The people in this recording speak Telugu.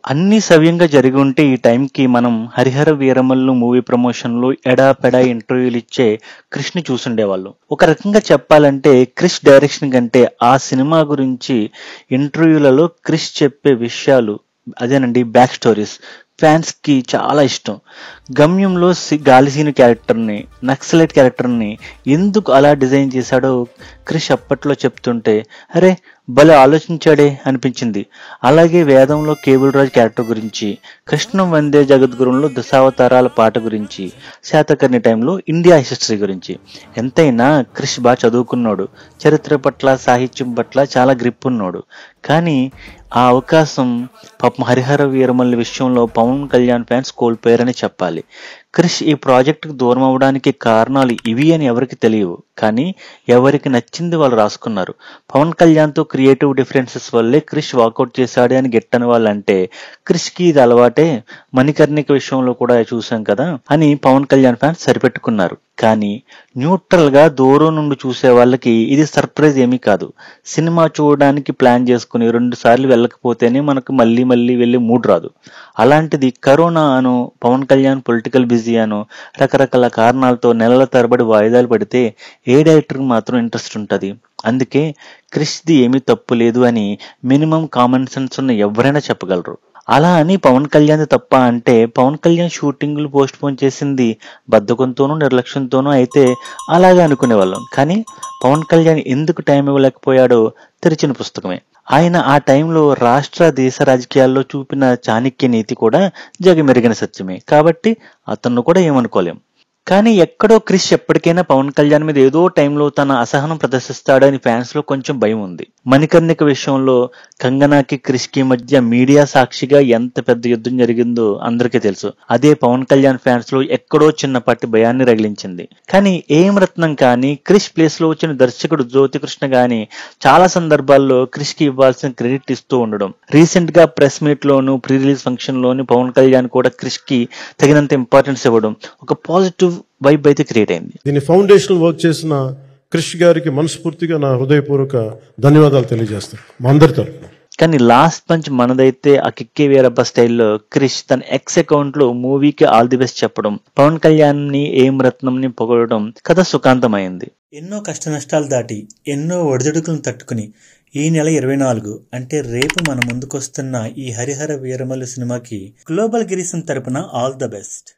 అన్ని సవ్యంగా జరిగి ఉంటే ఈ టైంకి మనం హరిహర వీరమల్లు మూవీ ప్రమోషన్లో ఎడాపెడా ఇంటర్వ్యూలు ఇచ్చే క్రిష్ని చూసుండేవాళ్ళం. ఒక రకంగా చెప్పాలంటే క్రిష్ డైరెక్షన్ కంటే ఆ సినిమా గురించి ఇంటర్వ్యూలలో క్రిష్ చెప్పే విషయాలు అదేనండి బ్యాక్ స్టోరీస్ ఫ్యాన్స్ కి చాలా ఇష్టం. గమ్యంలో గాలిసీను క్యారెక్టర్ని, నక్సలైట్ క్యారెక్టర్ని ఎందుకు అలా డిజైన్ చేశాడో క్రిష్ అప్పట్లో చెప్తుంటే అరే భలే ఆలోచించాడే అనిపించింది. అలాగే వేదంలో కేబుల్ రాజ్ క్యారెక్టర్ గురించి, కృష్ణం వందే జగద్గురుంలో దశావతారాల పాట గురించి, శాతకర్ణి టైంలో ఇండియా హిస్టరీ గురించి. ఎంతైనా క్రిష్ బాగా చదువుకున్నాడు, చరిత్ర పట్ల సాహిత్యం పట్ల చాలా గ్రిప్ ఉన్నాడు. కానీ ఆ అవకాశం పాపం హరిహర వీరమల్లి విషయంలో పవన్ కళ్యాణ్ ఫ్యాన్స్ కోల్పోయారని చెప్పాలి. క్రిష్ ఈ ప్రాజెక్టుకు దూరం అవడానికి కారణాలు ఇవి అని ఎవరికి తెలియవు, కానీ ఎవరికి నచ్చింది వాళ్ళు రాసుకున్నారు. పవన్ కళ్యాణ్తో క్రియేటివ్ డిఫరెన్సెస్ వల్లే క్రిష్ వాకౌట్ చేశాడే అని గెట్టని వాళ్ళంటే క్రిష్కి ఇది అలవాటే, మణికర్ణిక విషయంలో కూడా చూసాం కదా అని పవన్ కళ్యాణ్ ఫ్యాన్స్ సరిపెట్టుకున్నారు. కానీ న్యూట్రల్ గా దూరం నుండి చూసే వాళ్ళకి ఇది సర్ప్రైజ్ ఏమీ కాదు. సినిమా చూడడానికి ప్లాన్ చేసుకుని 2 సార్లు వెళ్ళకపోతేనే మనకు మళ్ళీ వెళ్ళే మూడ్ రాదు. అలాంటిది కరోనా అను, పవన్ కళ్యాణ్ పొలిటికల్ బిజీ అను, రకరకాల కారణాలతో నెలల తరబడి వాయిదాలు పడితే ఏ డైరెక్టర్కి మాత్రం ఇంట్రెస్ట్ ఉంటుంది? అందుకే క్రిష్ది ఏమీ తప్పు లేదు అని మినిమం కామన్ సెన్స్ ఉన్న ఎవరైనా చెప్పగలరు. అలా అని పవన్ కళ్యాణ్ తప్ప అంటే పవన్ కళ్యాణ్ షూటింగ్లు పోస్ట్ పోన్ చేసింది బద్ధకంతోనూ నిర్లక్ష్యంతోనూ అయితే అలాగే అనుకునేవాళ్ళం. కానీ పవన్ కళ్యాణ్ ఎందుకు టైం ఇవ్వలేకపోయాడో తెరిచిన పుస్తకమే. ఆయన ఆ టైంలో రాష్ట్ర దేశ రాజకీయాల్లో చూపిన చాణక్య నీతి కూడా జగమెరిగిన సత్యమే. కాబట్టి అతన్ని కూడా ఏమనుకోలేం. కానీ ఎక్కడో క్రిష్ ఎప్పటికైనా పవన్ కళ్యాణ్ మీద ఏదో టైంలో తన అసహనం ప్రదర్శిస్తాడని ఫ్యాన్స్ లో కొంచెం భయం ఉంది. మణికర్ణిక విషయంలో కంగనాకి క్రిష్ కి మధ్య మీడియా సాక్షిగా ఎంత పెద్ద యుద్ధం జరిగిందో అందరికీ తెలుసు. అదే పవన్ కళ్యాణ్ ఫ్యాన్స్ లో ఎక్కడో చిన్నపాటి భయాన్ని రగిలించింది. కానీ ఏం రత్నం కానీ, క్రిష్ ప్లేస్ లో వచ్చిన దర్శకుడు జ్యోతికృష్ణ గాని చాలా సందర్భాల్లో క్రిష్ కి ఇవ్వాల్సిన క్రెడిట్ ఇస్తూ ఉండడం. రీసెంట్ గా ప్రెస్ మీట్ లోను, ప్రీ రిలీజ్ ఫంక్షన్ లోను పవన్ కళ్యాణ్ కూడా క్రిష్ కి తగినంత ఇంపార్టెన్స్ ఇవ్వడం ఒక పాజిటివ్ వైబ్ అయితే క్రియేట్ అయింది. దీని ఫౌండేషన్ వర్క్ చేసిన క్రిష్ గారికి మనస్ఫూర్తిగా నా హృదయపూర్వక ధన్యవాదాలు తెలియజేస్తాను మా అందరి తరఫున. కానీ లాస్ట్ పంచ్ మనదైతే ఆ కిక్కే వీరప్ప స్టైల్లో క్రిష్ తన ఎక్స్ అకౌంట్ లో మూవీకి ఆల్ ది బెస్ట్ చెప్పడం, పవన్ కళ్యాణ్ ని ఏం రత్నం ని పొగడడం కథ సుఖాంతమైంది. ఎన్నో కష్ట నష్టాలు దాటి, ఎన్నో ఒడిదుడుకులను తట్టుకుని ఈ నెల 24 అంటే రేపు మన ముందుకొస్తున్న ఈ హరిహర వీరమల్లు సినిమాకి గ్లోబల్ గిరీశం తరపున ఆల్ ద బెస్ట్.